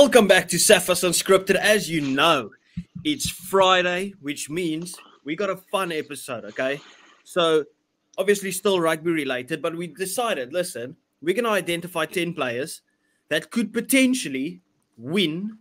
Welcome back to Safas Unscripted. As you know, it's Friday, which means we got a fun episode, okay? So, obviously still rugby related, but we decided, listen, we're going to identify 10 players that could potentially win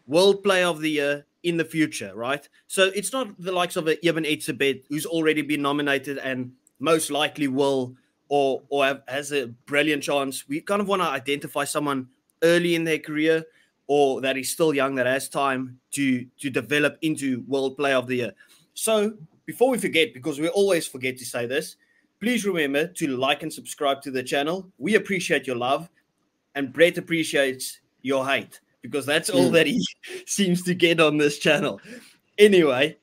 World Player of the Year in the future, right? So, it's not the likes of Ibn Etzebeth, who's already been nominated and most likely will or has a brilliant chance. We kind of want to identify someone early in their career or that is still young, that has time to develop into World Player of the Year. So before we forget, because we always forget to say this, please remember to like and subscribe to the channel. We appreciate your love and Brett appreciates your hate because that's all that he seems to get on this channel. Anyway,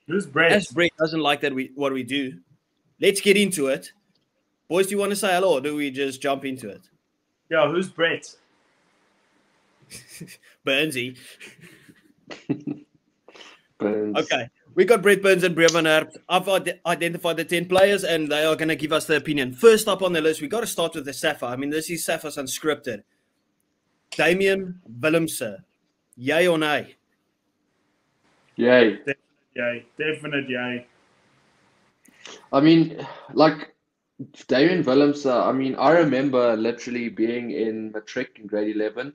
who's Brett? As Brett doesn't like that what we do, let's get into it. Boys, do you want to say hello or do we just jump into it? Yeah, who's Brett? Burnsy. Burns. Okay, we got Brett Burns and Bria van Herpt. I've identified the 10 players and they are going to give us their opinion. First up on the list, we got to start with the Safa. I mean, this is Safa's Unscripted. Damian Willams. Yay or nay? Yay. Definite yay. I mean, like, Damian Willams, I mean, I remember literally being in matric in grade 11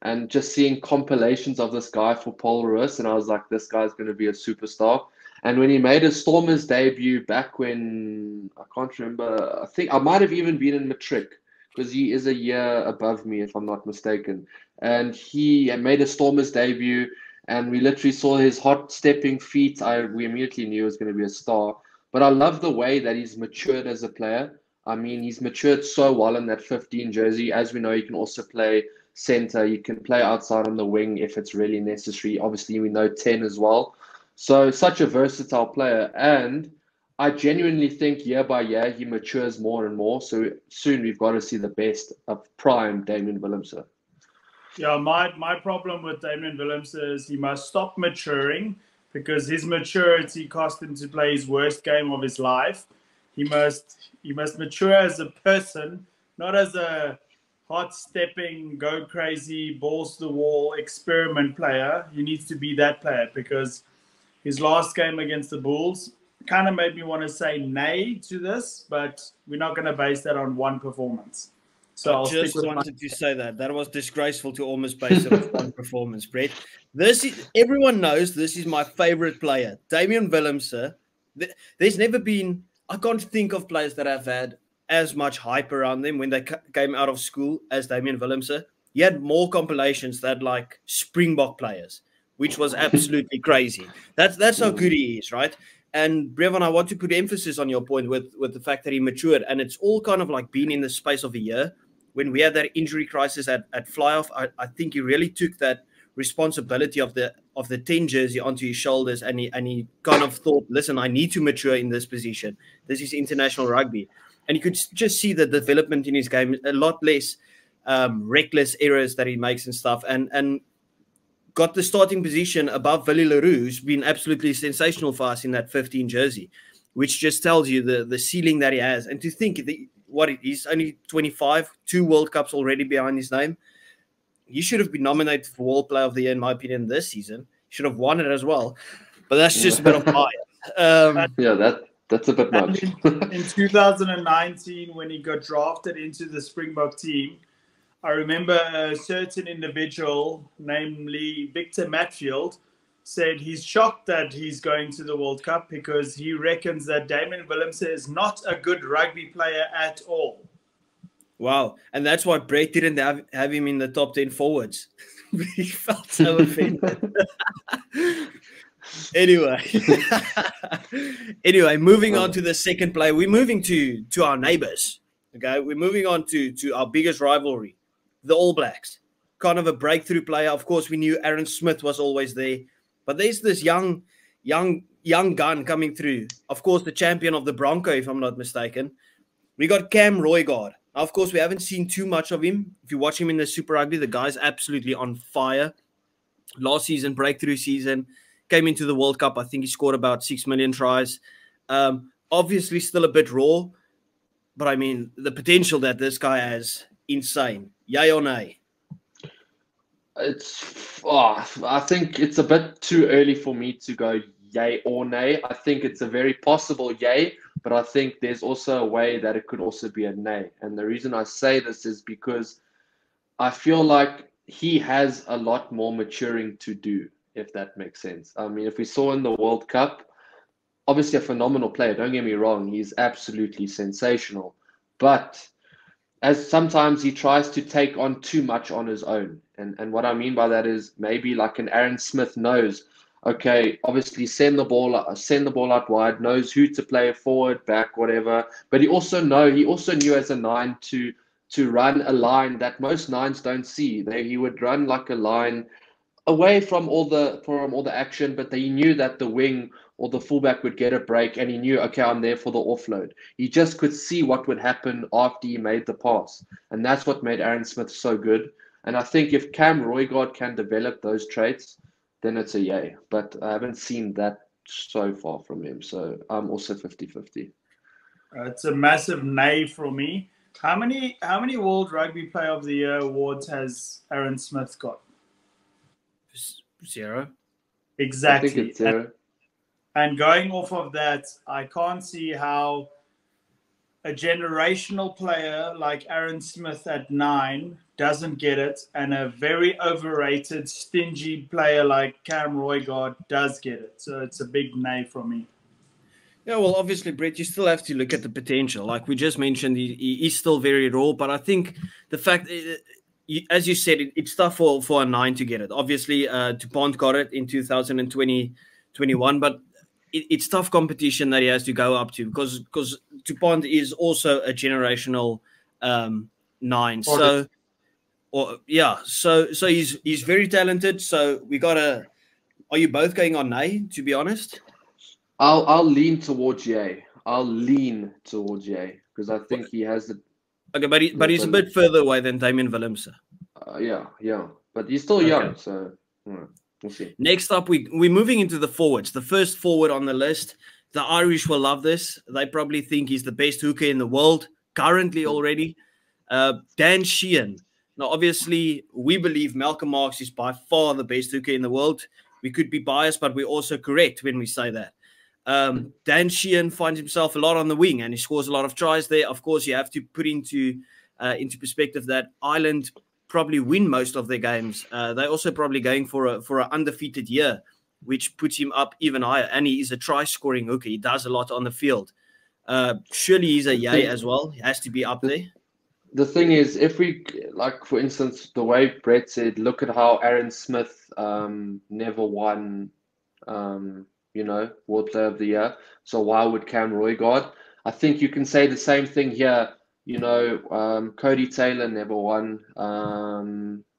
and just seeing compilations of this guy for Paul Roos, and I was like, this guy's going to be a superstar. And when he made his Stormers debut back when, I can't remember, I think I might have even been in matric because he is a year above me, if I'm not mistaken. And he made a Stormers debut, and we literally saw his hot stepping feet. We immediately knew he was going to be a star. But I love the way that he's matured as a player. I mean, he's matured so well in that 15 jersey. As we know, he can also play center. You can play outside on the wing if it's really necessary. Obviously, we know 10 as well. So such a versatile player. And I genuinely think year by year, he matures more and more. So soon we've got to see the best of prime Damian Willams. Yeah, my problem with Damian Willams is he must stop maturing because his maturity cost him to play his worst game of his life. He must mature as a person, not as a hot stepping, go crazy, balls to the wall experiment player. He needs to be that player because his last game against the Bulls kind of made me want to say nay to this, but we're not going to base that on one performance. So I just wanted to say that was disgraceful to almost base it on one performance, Brett. Everyone knows this is my favorite player, Damian Willams. There's never been, I can't think of players that have had as much hype around them when they came out of school as Damian Willams. He had more compilations than like Springbok players, which was absolutely crazy. That's how good he is, right? And Brevon, I want to put emphasis on your point with the fact that he matured, and it's all kind of like been in the space of a year. When we had that injury crisis at fly-off, I think he really took that responsibility of the 10 jersey onto his shoulders, and he kind of thought, listen, I need to mature in this position. This is international rugby. And you could just see the development in his game, a lot less reckless errors that he makes and stuff, and got the starting position above Willie Leroux, who's been absolutely sensational for us in that 15 jersey, which just tells you the ceiling that he has. And to think he's only 25, 2 World Cups already behind his name. He should have been nominated for World Player of the Year, in my opinion, this season. Should have won it as well. But that's just a bit of bias. Yeah, that's a bit much. In 2019, when he got drafted into the Springbok team, I remember a certain individual, namely Victor Matfield, said he's shocked that he's going to the World Cup because he reckons that Damian Willams is not a good rugby player at all. Wow. And that's why Brett didn't have him in the top 10 forwards. He felt so offended. Anyway, moving on to the second play. We're moving to our neighbors. Okay, we're moving on to our biggest rivalry, the All Blacks. Kind of a breakthrough player. Of course, we knew Aaron Smith was always there, but there's this young gun coming through. Of course, the champion of the Bronco, if I'm not mistaken. We got Cam Roygaard. Now, of course, we haven't seen too much of him. If you watch him in the Super Rugby, the guy's absolutely on fire. Last season, breakthrough season, came into the World Cup. I think he scored about 6 million tries. Obviously, still a bit raw, but I mean, the potential that this guy has, insane. Yay or nay? I think it's a bit too early for me to go yay or nay. I think it's a very possible yay, but I think there's also a way that it could also be a nay. And the reason I say this is because I feel like he has a lot more maturing to do, if that makes sense. I mean, if we saw in the World Cup, obviously a phenomenal player, don't get me wrong, he's absolutely sensational. But as sometimes he tries to take on too much on his own. And what I mean by that is maybe like an Aaron Smith knows, okay, obviously send the ball out wide, knows who to play forward, back, whatever. But he also knew as a nine to run a line that most nines don't see. He would run like a line away from all the action, but he knew that the wing or the fullback would get a break, and he knew, okay, I'm there for the offload. He just could see what would happen after he made the pass, and that's what made Aaron Smith so good. And I think if Cam Roigard can develop those traits, then it's a yay. But I haven't seen that so far from him, so I'm also 50-50. It's a massive nay for me. How many World Rugby Player of the Year awards has Aaron Smith got? 0. Exactly. I think it's 0. And going off of that, I can't see how a generational player like Aaron Smith at 9 doesn't get it, and a very overrated, stingy player like Cam Roigard does get it. So it's a big nay from me. Yeah, well, obviously, Brett, you still have to look at the potential. Like we just mentioned, he is still very raw, but I think the fact, as you said, it's tough for a 9 to get it. Obviously, DuPont got it in 2021, but it's tough competition that he has to go up to because DuPont is also a generational 9. So he's very talented. So we gotta. Are you both going on nay? To be honest, I'll lean towards yay. Because I think he has the. Okay, but he's a bit further away than Damian Willams. Yeah, but he's still young, so we'll see. Next up, we're moving into the forwards. The first forward on the list, the Irish will love this. They probably think he's the best hooker in the world currently already. Dan Sheehan. Now, obviously, we believe Malcolm Marx is by far the best hooker in the world. We could be biased, but we're also correct when we say that. Dan Sheehan finds himself a lot on the wing, and he scores a lot of tries there. Of course, you have to put into perspective that Ireland probably win most of their games. They're also probably going for an undefeated year, which puts him up even higher. And he is a try-scoring hooker. He does a lot on the field. Surely he's a yay as well. He has to be up there. The thing is, if we, like, for instance, the way Brett said, look at how Aaron Smith never won, World Player of the Year. So why would Cam Roigard? I think you can say the same thing here. Cody Taylor never won.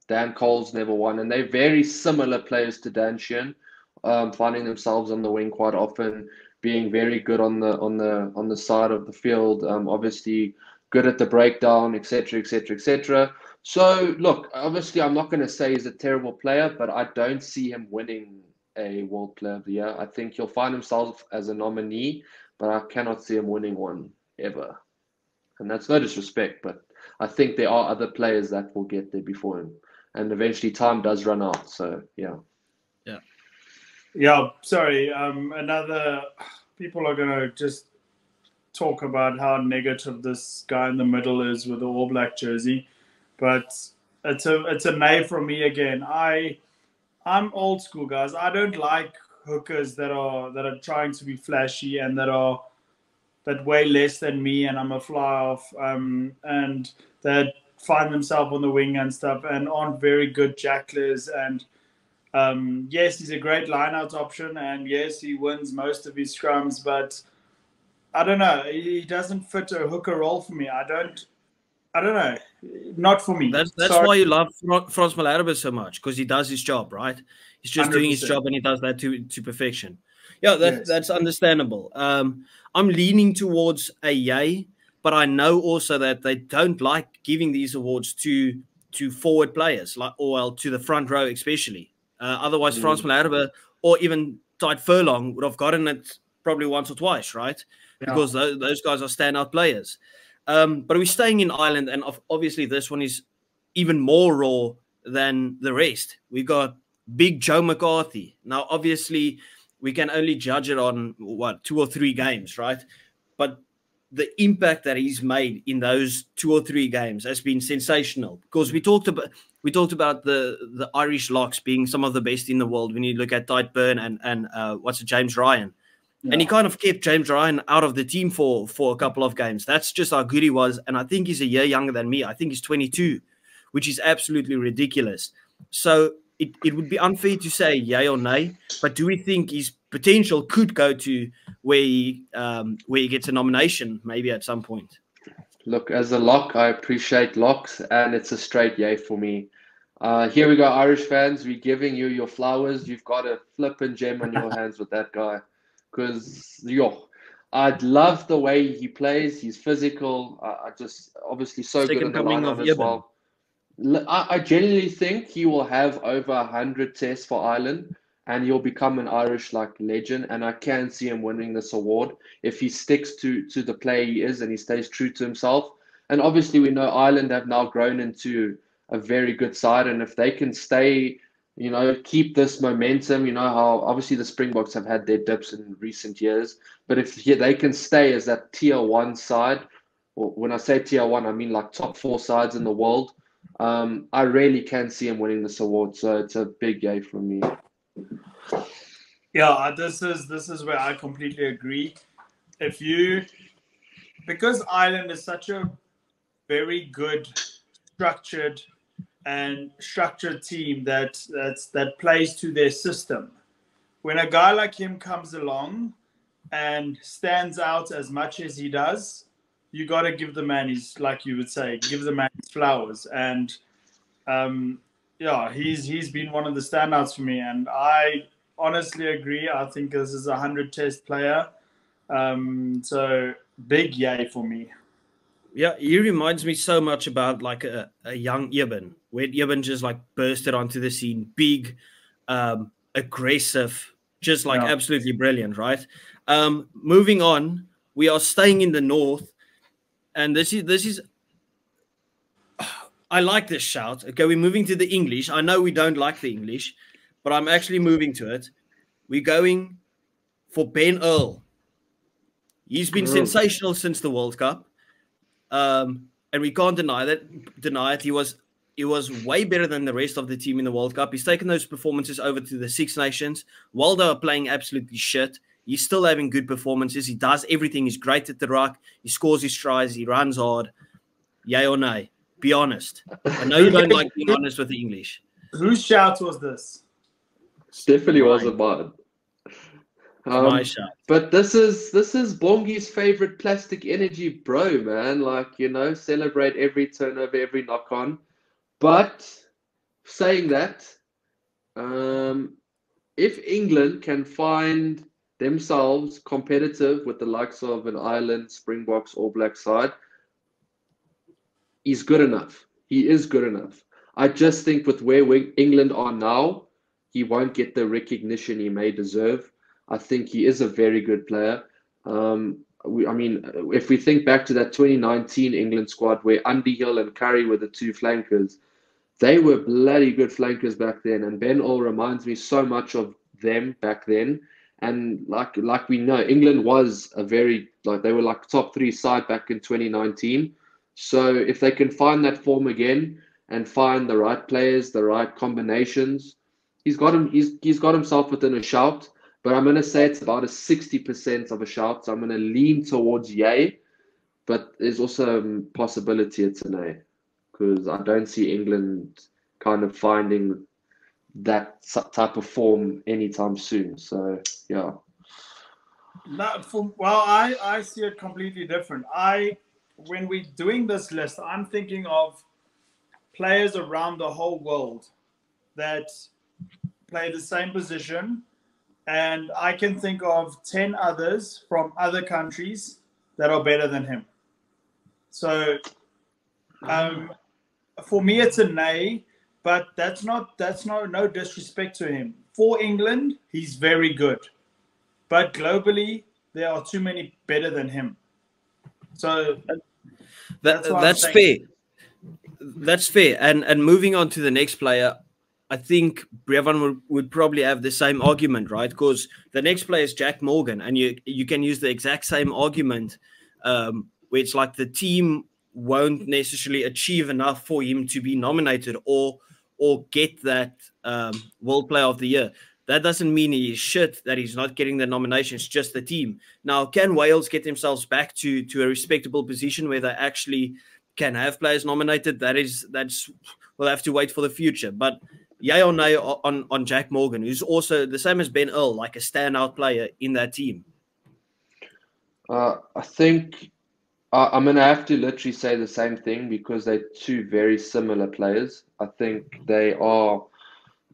Dan Coles never won, and they're very similar players to Dan Sheehan, finding themselves on the wing quite often, being very good on the side of the field. Obviously good at the breakdown, etc., etc., etc. So look, obviously I'm not going to say he's a terrible player, but I don't see him winning a World Player of the Year. I think he'll find himself as a nominee, but I cannot see him winning one ever. And that's no disrespect, but I think there are other players that will get there before him. And eventually time does run out. So, yeah. Yeah, sorry. People are going to just talk about how negative this guy in the middle is with the All Black jersey. But it's a nay from me again. I'm old school, guys. I don't like hookers that are trying to be flashy and that weigh less than me, and I'm a fly off, and that find themselves on the wing and stuff, and aren't very good jacklers. And yes, he's a great line-out option, and yes, he wins most of his scrums, but I don't know. He doesn't fit a hooker role for me. I don't know. Not for me. That's why you love Frans Malherbe so much, because he does his job, right? He's just 100%. Doing his job, and he does that to perfection. Yeah, that's understandable. I'm leaning towards a yay, but I know also that they don't like giving these awards to forward players, to the front row especially. Otherwise, Frans Malherbe or even Tide Furlong would have gotten it probably once or twice, right? Yeah. Because those guys are standout players. But we're staying in Ireland, and obviously this one is even more raw than the rest. We got big Joe McCarthy. Now, obviously, we can only judge it on, 2 or 3 games, right? But the impact that he's made in those 2 or 3 games has been sensational, because we talked about the Irish locks being some of the best in the world when you look at Tite Byrne and James Ryan. Yeah. And he kind of kept James Ryan out of the team for a couple of games. That's just how good he was. And I think he's a year younger than me. I think he's 22, which is absolutely ridiculous. So it would be unfair to say yay or nay, but do we think his potential could go to where he gets a nomination maybe at some point? Look, as a lock, I appreciate locks, and it's a straight yay for me. Here we go, Irish fans. We're giving you your flowers. You've got a flipping gem on your hands with that guy. Because, I'd love the way he plays. He's physical. I just, obviously, so good in the line as well. I genuinely think he will have over 100 tests for Ireland, and he'll become an Irish legend. And I can see him winning this award if he sticks to the player he is and he stays true to himself. And obviously, we know Ireland have now grown into a very good side, and if they can stay, keep this momentum, how obviously the Springboks have had their dips in recent years, but if they can stay as that tier 1 side, or when I say tier 1, I mean like top 4 sides in the world, I really can see him winning this award. So it's a big yay from me. Yeah, this is where I completely agree. Because Ireland is such a very good structured team that plays to their system. When a guy like him comes along and stands out as much as he does, you got to give the man his, like you would say, give the man his flowers. And he's been one of the standouts for me, and I honestly agree. I think this is a 100-test player. So big yay for me. Yeah, he reminds me so much about like a young Eben, where Eben just like bursted onto the scene, big, aggressive, just like absolutely brilliant, right? Moving on, we are staying in the north, and this is I like this shout. Okay, we're moving to the English. I know we don't like the English, but I'm actually moving to it. We're going for Ben Earl. He's been sensational since the World Cup. And we can't deny it. He was way better than the rest of the team in the World Cup. He's taken those performances over to the Six Nations. While they are playing absolutely shit, he's still having good performances. He does everything. He's great at the ruck. He scores his tries. He runs hard. Yay or nay? Be honest. I know you don't like being honest with the English. Whose shout was this? Definitely wasn't mine. My shout. But this is Bongi's favorite plastic energy bro, man. Celebrate every turnover, every knock on. But saying that, if England can find themselves competitive with the likes of an Ireland, Springboks, All Black side, he's good enough. He is good enough. I just think with where England are now, he won't get the recognition he may deserve. I think he is a very good player. If we think back to that 2019 England squad where Underhill and Curry were the 2 flankers, they were bloody good flankers back then. And Ben Earl reminds me so much of them back then. And like we know, England was they were like top 3 side back in 2019. So if they can find that form again and find the right players, the right combinations, he's got himself within a shout. But I'm going to say it's about a 60% of a shout. So I'm going to lean towards yay. But there's also a possibility it's a nay. Because I don't see England kind of finding that type of form anytime soon. So, yeah. I see it completely different. When we're doing this list, I'm thinking of players around the whole world that play the same position. And I can think of 10 others from other countries that are better than him. So for me, it's a nay, but that's no disrespect to him. For England, he's very good. But globally, there are too many better than him. So that's fair. That's fair. And moving on to the next player, I think Brevon would probably have the same argument, right? Because the next player is Jack Morgan, and you can use the exact same argument, where it's like the team won't necessarily achieve enough for him to be nominated or get that World Player of the Year. That doesn't mean he is shit, that he's not getting the nomination. It's just the team. Now, can Wales get themselves back to a respectable position where they actually can have players nominated? That's we'll have to wait for the future. But yay or nay on Jack Morgan, who's also the same as Ben Earl, like a standout player in that team? I think I'm going to have to literally say the same thing because they're two very similar players. I think they are.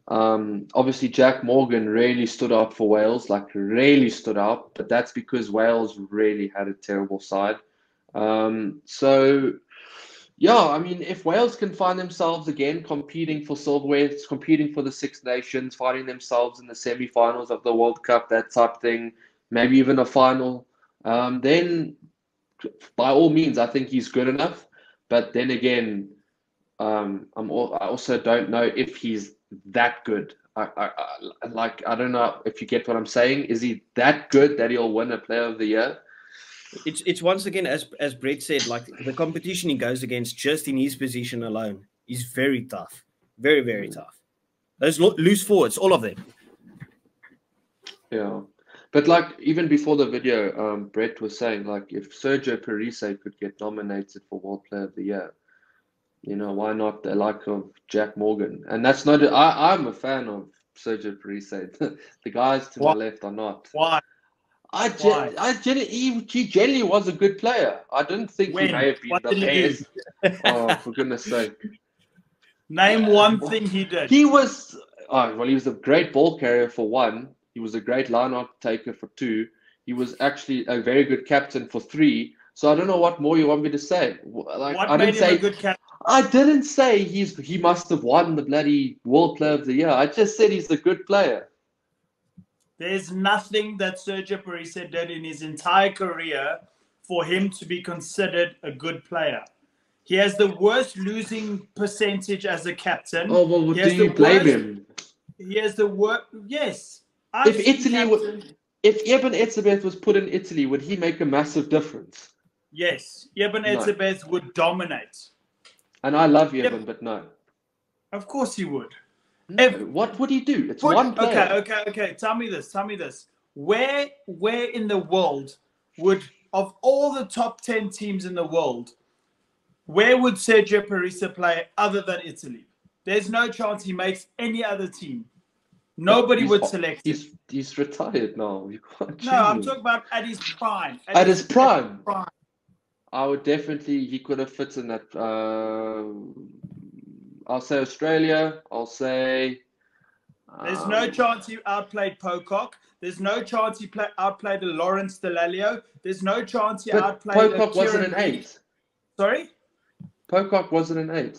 Obviously, Jack Morgan really stood out for Wales, like really stood out, but that's because Wales really had a terrible side. So, yeah, I mean, if Wales can find themselves again competing for silverware, competing for the Six Nations, finding themselves in the semi-finals of the World Cup, that type of thing, maybe even a final, then by all means, I think he's good enough. But then again, I also don't know if he's that good. I don't know if you get what I'm saying. Is he that good that he'll win a Player of the Year? It's once again, as Brett said, like the competition he goes against just in his position alone is very tough. Very, very tough. Those loose forwards, all of them. Yeah. But like even before the video, Brett was saying like if Sergio Parise could get nominated for World Player of the Year, you know, why not the like of Jack Morgan? And that's not. I'm a fan of Sergio Parise. The guys to my left are not. Why? He generally was a good player. I didn't think he may have been What the did he best. Oh, for goodness sake! Name one thing he did. He was. Oh, well, he was a great ball carrier for one. He was a great line-out taker for two. He was actually a very good captain for three. So I don't know what more you want me to say. Like, What made him a good captain? I didn't say he must have won the bloody World Player of the Year. I just said he's a good player. There's nothing that Sergio Parise did in his entire career for him to be considered a good player. He has the worst losing percentage as a captain. Oh, well, do you blame him? He has the worst. Yes. If Eben Etzebeth was put in Italy, would he make a massive difference? Yes. Eben Etzebeth would dominate. And I love Eben, but no. Of course he would. No, what would he do? It's one player. Okay. Tell me this. Where in the world would, of all the top 10 teams in the world, where would Sergio Parise play other than Italy? There's no chance he makes any other team. Nobody would select him. He's retired now. You can't No, I'm talking about at his prime. At his prime. I would definitely, he could have fit in that. I'll say Australia. I'll say. There's no chance he outplayed Pocock. There's no chance he outplayed Lawrence Delalio. There's no chance he outplayed. Pocock wasn't an 8. Sorry? Pocock wasn't an 8.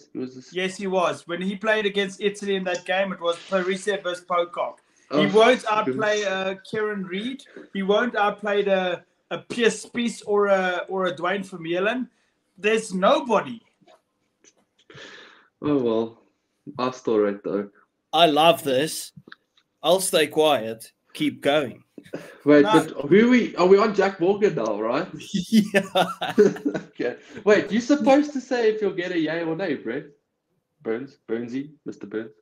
Yes, he was. When he played against Italy in that game, it was Parise versus Pocock. He won't outplay Kieran Reid. He won't outplay a Pierce Spies or a Dwayne Vermeulen. There's nobody. Oh, well. I'll still rate though. I love this. I'll stay quiet. Keep going. Wait, but are we on Jack Morgan now, right? Yeah. Okay. Wait, you're supposed to say if you'll get a yay or nay, Brett? Burnsy, Mr. Burns.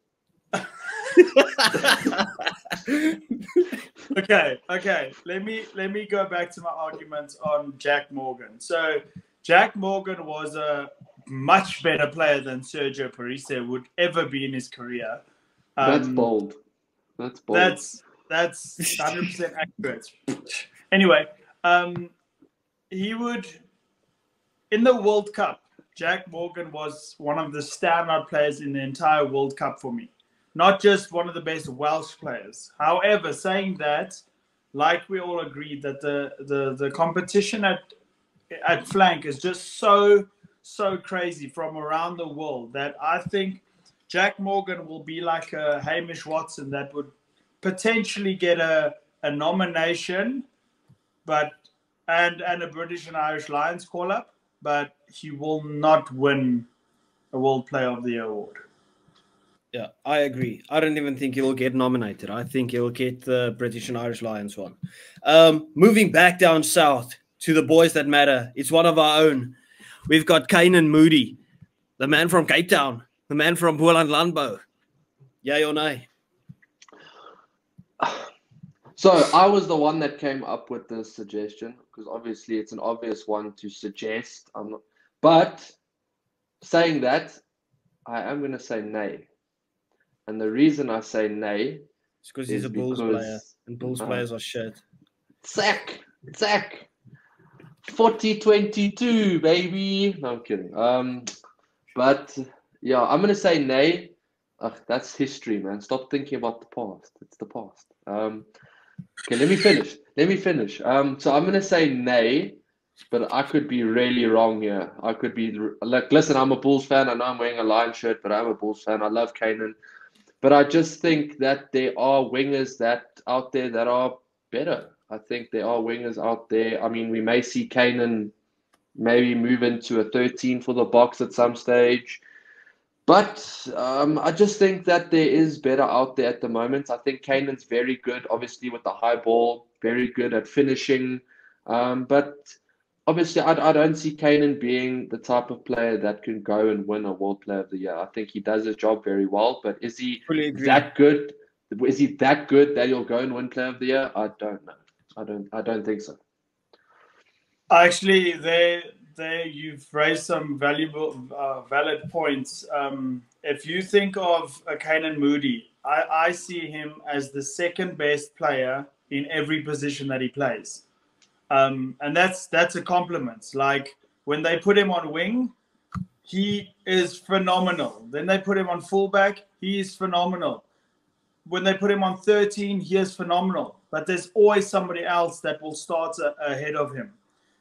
Okay. Let me go back to my argument on Jack Morgan. So Jack Morgan was a much better player than Sergio Parise would ever be in his career. That's bold. That's 100% accurate. Anyway, he would, in the World Cup, Jack Morgan was one of the standout players in the entire World Cup for me. Not just one of the best Welsh players. However, saying that, like we all agreed that the competition at flank is just so crazy from around the world that I think Jack Morgan will be like a Hamish Watson that would potentially get a nomination, and a British and Irish Lions call-up, but he will not win a World Player of the Year award. Yeah, I agree. I don't even think he'll get nominated. I think he'll get the British and Irish Lions one. Moving back down south to the boys that matter. It's one of our own. We've got Moody, the man from Cape Town, the man from Boland Landbou. Yay or nay? So I was the one that came up with this suggestion because obviously it's an obvious one to suggest. But saying that, I am going to say nay. And the reason I say nay is because he's a Bulls player, and Bulls players are shit. Zach, 40-22, baby. No, I'm kidding. But yeah, I'm going to say nay. Ugh, that's history, man. Stop thinking about the past. It's the past. Okay, let me finish. So I'm going to say nay, but I could be really wrong here. I could be like, listen, I'm a Bulls fan. I know I'm wearing a Lion shirt, but I'm a Bulls fan. I love Keenan. But I just think that there are wingers out there that are better. I think there are wingers out there. I mean, we may see Keenan maybe move into a 13 for the box at some stage. But I just think that there is better out there at the moment. I think Keenan's very good, obviously, with the high ball, very good at finishing. But obviously, I don't see Keenan being the type of player that can go and win a World Player of the Year. I think he does his job very well, but is he that good? Is he that good that he'll go and win Player of the Year? I don't know. I don't think so. Actually, there you've raised some valid points. If you think of Keenan Moody, I see him as the second best player in every position that he plays. And that's a compliment. Like when they put him on wing, he is phenomenal. Then they put him on fullback, he is phenomenal. When they put him on 13, he is phenomenal. But there's always somebody else that will start ahead of him.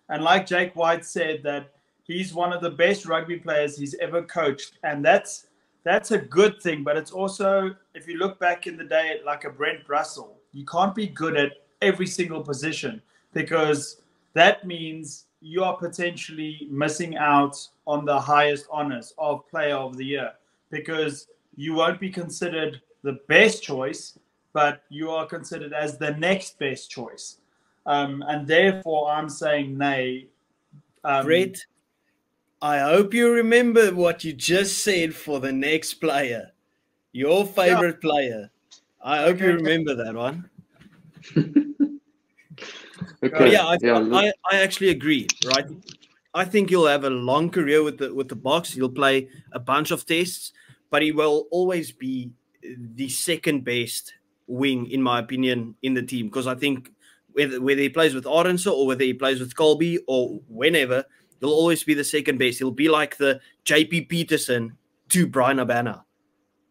And like Jake White said, that he's one of the best rugby players he's ever coached. And that's a good thing. But it's also, if you look back in the day, like a Brent Russell, you can't be good at every single position, because that means you are potentially missing out on the highest honors of Player of the Year, because you won't be considered the best choice, but you are considered as the next best choice. And therefore, I'm saying nay. Brett, I hope you remember what you just said for the next player, your favorite player. I hope you remember that one. Okay. I actually agree. Right, I think he'll have a long career with the Boks. He'll play a bunch of tests, but he will always be the second best wing, in my opinion, in the team. Because I think whether he plays with Arendse or whether he plays with Colby or whenever, he'll always be the second best. He'll be like the JP Peterson to Brian Abana.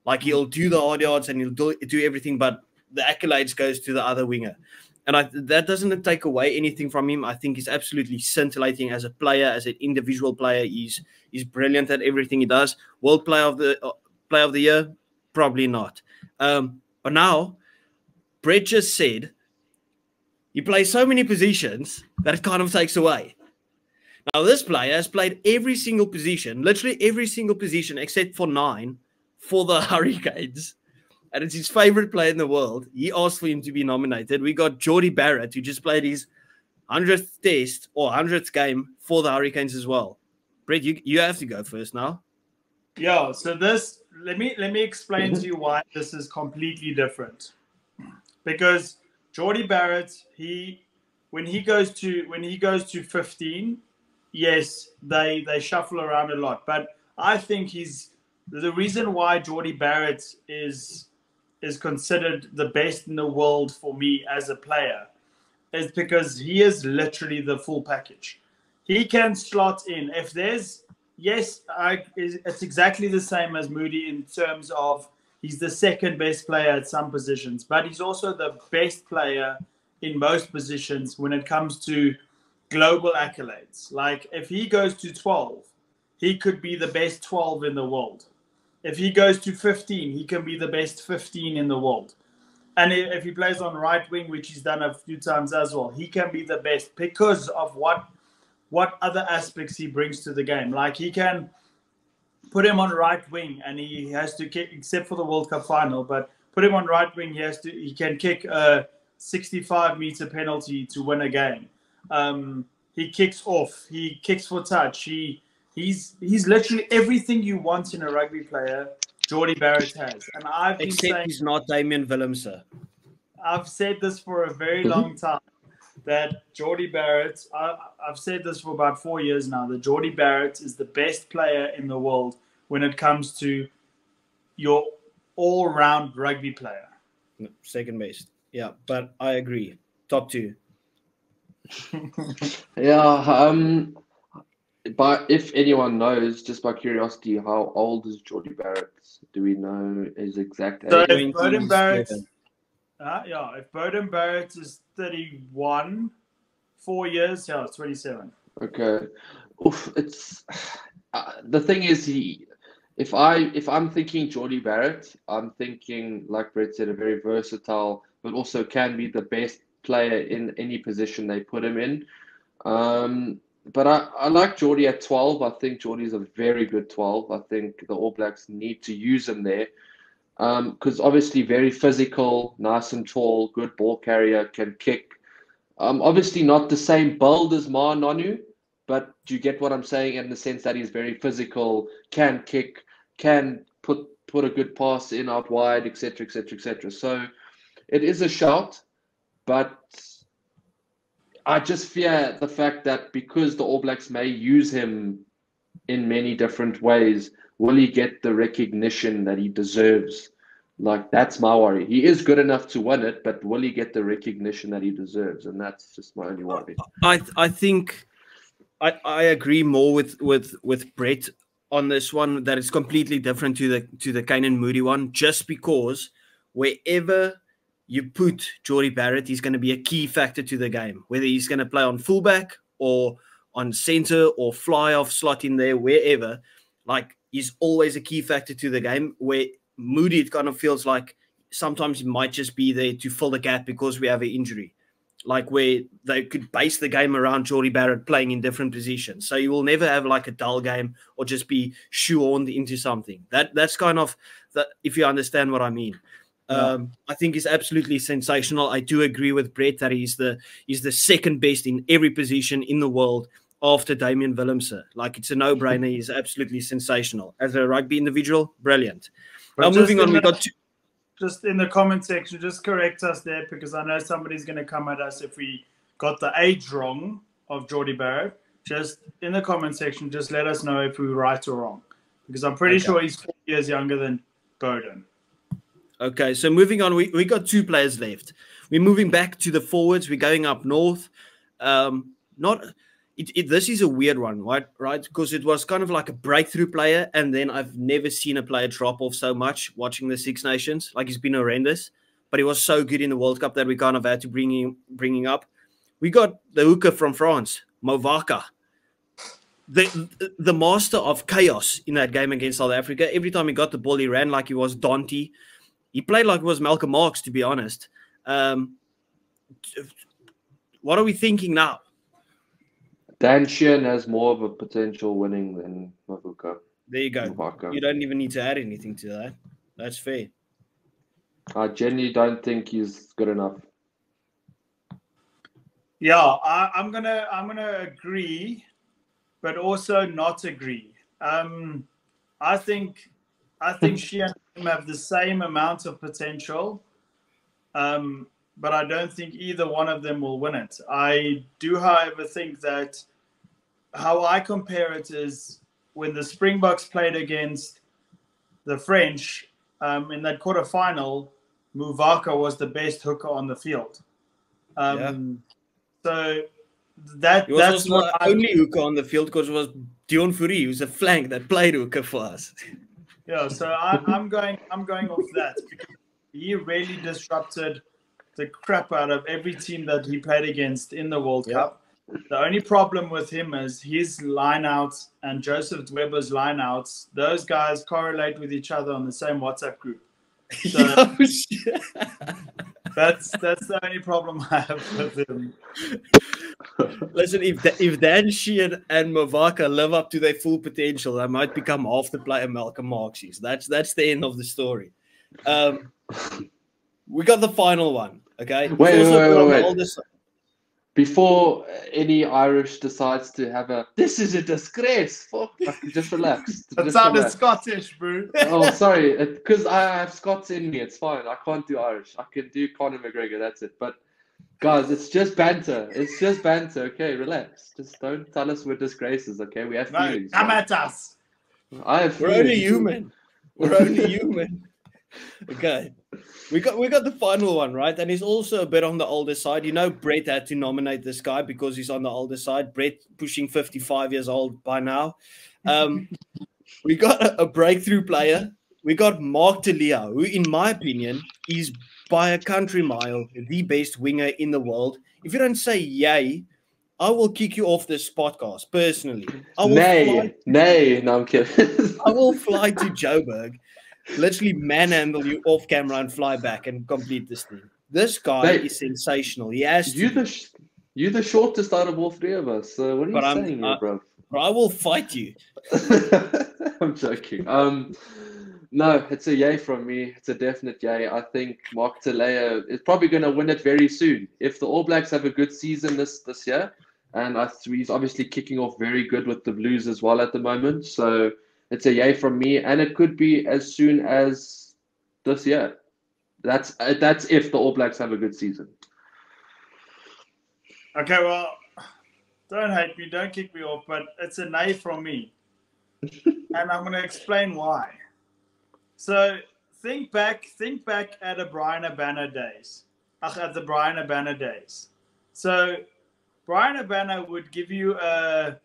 Like he'll do the hard yards and he'll do everything, but the accolades goes to the other winger. And that doesn't take away anything from him. I think he's absolutely scintillating as a player, as an individual player. He's brilliant at everything he does. World Player of the Year, probably not. But now, Brett just said he plays so many positions that it kind of takes away. Now, this player has played every single position, literally every single position except for 9 for the Hurricanes. And it's his favorite player in the world. He asked for him to be nominated. We got Jordie Barrett, who just played his 100th test or 100th game for the Hurricanes as well. Brett, you have to go first now. Yeah, so this, let me explain to you why this is completely different. Because Jordie Barrett, when he goes to 15, yes, they shuffle around a lot. But I think the reason why Jordie Barrett is considered the best in the world for me as a player is because he is literally the full package. He can slot in. If there's, it's exactly the same as Moody in terms of he's the second best player at some positions, but he's also the best player in most positions when it comes to global accolades. Like if he goes to 12, he could be the best 12 in the world. If he goes to 15, he can be the best 15 in the world. And if he plays on right wing, which he's done a few times as well, he can be the best because of what other aspects he brings to the game. Like he can put him on right wing, and he has to kick, except for the World Cup final. But put him on right wing, he can kick a 65-meter penalty to win a game. He kicks off. He kicks for touch. He's literally everything you want in a rugby player. Geordie Barrett has, and Except he's not Damian Willams. I've said this for a very long time. That Geordie Barrett, I've said this for about 4 years now, that Geordie Barrett is the best player in the world when it comes to your all-round rugby player. Second best. Yeah, but I agree. Top two. Yeah. But if anyone knows, just by curiosity, how old is Geordie Barrett? Do we know his exact age? So if Bowden Barrett, if Bowden Barrett is 31, 4 years, it's 27. Okay. Oof, it's the thing is if I'm thinking Geordie Barrett, I'm thinking, like Brett said, a very versatile, but also can be the best player in any position they put him in. But I like Geordie at 12. I think Geordie's a very good 12. I think the All Blacks need to use him there. Because obviously very physical, nice and tall, good ball carrier, can kick. Obviously not the same build as Ma Nonu, but do you get what I'm saying in the sense that he's very physical, can kick, can put a good pass in out wide, etc., etc., etc. So it is a shout, but I just fear the fact that because the All Blacks may use him in many different ways, will he get the recognition that he deserves? Like, that's my worry. He is good enough to win it, but will he get the recognition that he deserves? And that's just my only worry. I think I agree more with Brett on this one, that it's completely different to the Kane and Moody one, just because wherever you put Geordie Barrett, he's going to be a key factor to the game, whether he's going to play on fullback or on center or fly off slot in there, wherever. Like, he's always a key factor to the game, where Moody, it kind of feels like sometimes he might just be there to fill the gap because we have an injury, like where they could base the game around Geordie Barrett playing in different positions. So you will never have like a dull game or just be shoehorned into something. That's kind of if you understand what I mean. Yeah. I think he's absolutely sensational. I do agree with Brett that he's the second best in every position in the world after Damian Willams. Like, it's a no-brainer. He's absolutely sensational. As a rugby individual, brilliant. Now, moving on, we got two. Just in the comment section, just correct us there, because I know somebody's going to come at us if we got the age wrong of Geordie Barrett. Just in the comment section, just let us know if we were right or wrong, because I'm pretty sure he's 4 years younger than Bowden. Okay, so moving on, we got two players left. We're moving back to the forwards. We're going up north. This is a weird one, right? Because it was kind of like a breakthrough player, and then I've never seen a player drop off so much watching the Six Nations. Like, he's been horrendous, but he was so good in the World Cup that we kind of had to bring him up. We got the hooker from France, Moaka, the master of chaos in that game against South Africa. Every time he got the ball, he ran like he was Dante. He played like it was Malcolm Marx, to be honest. What are we thinking now? Dan Sheehan has more of a potential winning than Moaka. There you go. Moaka. You don't even need to add anything to that. That's fair. I genuinely don't think he's good enough. Yeah, I'm gonna agree, but also not agree. I think she and him have the same amount of potential, but I don't think either one of them will win it. I do, however, think that how I compare it is when the Springboks played against the French in that quarterfinal, Moaka was the best hooker on the field. So that's also not the only hooker on the field, because it was Dion Fourie, who's a flank that played hooker for us. Yeah, so I'm going off that, because he really disrupted the crap out of every team that he played against in the World Cup. The only problem with him is his lineouts and Joseph Weber's lineouts. Those guys correlate with each other on the same WhatsApp group. So That's the only problem I have with him. Listen, if Dan Sheehan and Moaka live up to their full potential, they might become half the player Malcolm Marxies. That's the end of the story. We got the final one. Okay. Wait. Before any Irish decides to have this is a disgrace. Fuck, just relax. That sounded Scottish, bro. Oh, sorry. Because I have Scots in me. It's fine. I can't do Irish. I can do Conor McGregor. That's it. But guys, it's just banter. It's just banter. Okay, relax. Just don't tell us we're disgraces. Okay, we have feelings. Come at us. We're only human. We're only human. Okay. We got the final one, right? And he's also a bit on the older side. You know, Brett had to nominate this guy because he's on the older side. Brett pushing 55 years old by now. We got a breakthrough player. We got Mark Tialata, who, in my opinion, is by a country mile the best winger in the world. If you don't say yay, I will kick you off this podcast personally. Nay, no, I'm kidding. I will fly to Joburg, literally manhandle you off camera and fly back and complete this thing. This guy is sensational. He has you're the shortest out of all three of us. So what are you saying here, bro? I will fight you. I'm joking. No, it's a yay from me. It's a definite yay. I think Mark Tialata is probably going to win it very soon. If the All Blacks have a good season this year, and he's obviously kicking off very good with the Blues as well at the moment. So it's a yay from me, and it could be as soon as this year. That's if the All Blacks have a good season. Okay, well, don't hate me, don't kick me off, but it's a nay from me. And I'm going to explain why. So think back at the Brian Abana days. At the Brian Abana days. So Brian Abana would give you a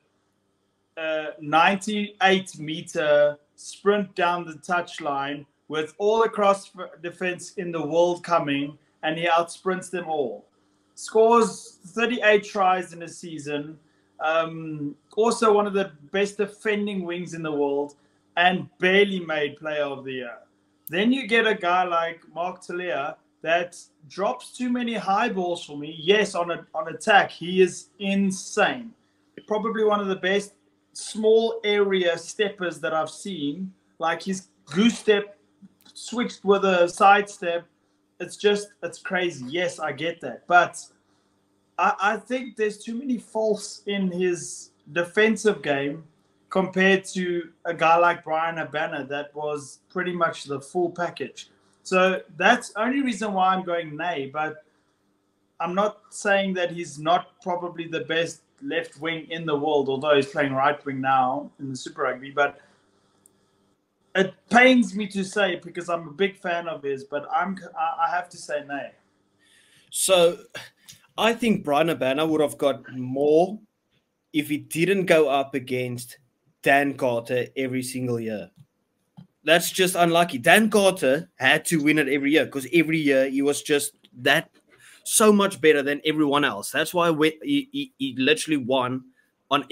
98-meter sprint down the touchline with all the cross defense in the world coming, and he outsprints them all. Scores 38 tries in a season. Also one of the best defending wings in the world, and barely made Player of the Year. Then you get a guy like Mark Tialata that drops too many high balls for me. Yes, on attack, he is insane. Probably one of the best small area steppers that I've seen. Like his goose step switched with a side step. It's crazy. Yes, I get that. But I think there's too many faults in his defensive game compared to a guy like Brian Abana that was pretty much the full package. So that's the only reason why I'm going nay, but I'm not saying that he's not probably the best left wing in the world, although he's playing right wing now in the Super Rugby. But it pains me to say because I'm a big fan of his, but I have to say nay. So I think Brian Abana would have got more if he didn't go up against Dan Carter every single year. That's just unlucky. Dan Carter had to win it every year because every year he was just that so much better than everyone else. That's why he literally won on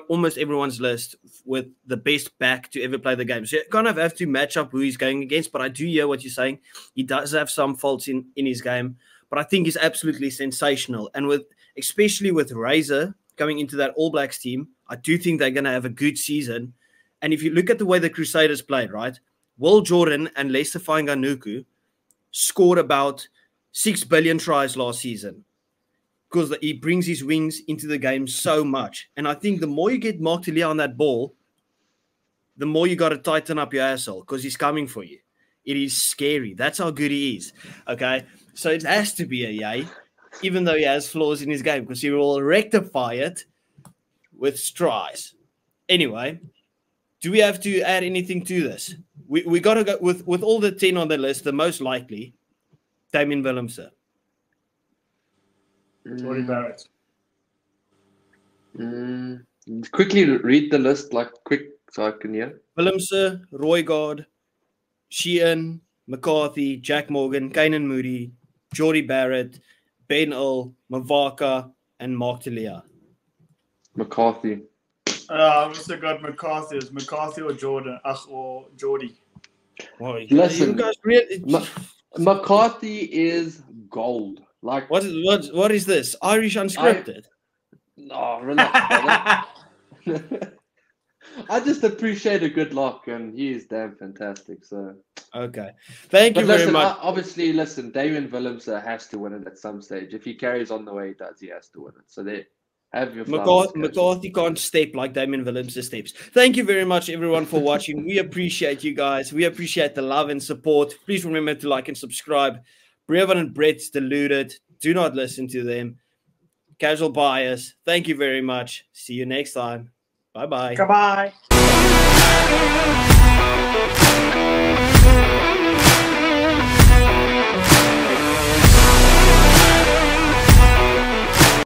almost everyone's list with the best back to ever play the game. So you kind of have to match up who he's going against. But I do hear what you're saying. He does have some faults in his game, but I think he's absolutely sensational. And especially with Razor coming into that All Blacks team, I do think they're going to have a good season. And if you look at the way the Crusaders played, right, Will Jordan and Lester Fainga'anuku scored about 6 billion tries last season because he brings his wings into the game so much. And I think the more you get Mark Tialata on that ball, the more you got to tighten up your asshole because he's coming for you. It is scary. That's how good he is. Okay, so it has to be a yay, even though he has flaws in his game, because he will rectify it with strides. Anyway, do we have to add anything to this? We got to go with all the 10 on the list, the most likely, Damien Willams. Jordy Barrett. Quickly read the list, quick, so I can hear. Willams, Roygaard, Sheehan, McCarthy, Jack Morgan, Kainan Moody, Jordy Barrett, Ben Earl, Moaka, and Mark Tialata. McCarthy. I've also got McCarthy. It's McCarthy or Jordan, or Jordy. Listen, McCarthy is gold. Like What is this? Irish unscripted? No, relax, brother. I just appreciate a good lock, and he is damn fantastic. So Okay, thank you but very much. Obviously, listen, Damien Willams has to win it at some stage. If he carries on the way he does, he has to win it. So there, have your flowers, McCarthy can't step like Damien Willams steps. Thank you very much, everyone, for watching. We appreciate you guys. We appreciate the love and support. Please remember to like and subscribe. Brevin and Brett's deluded. Do not listen to them. Casual bias. Thank you very much. See you next time. Bye-bye. Goodbye.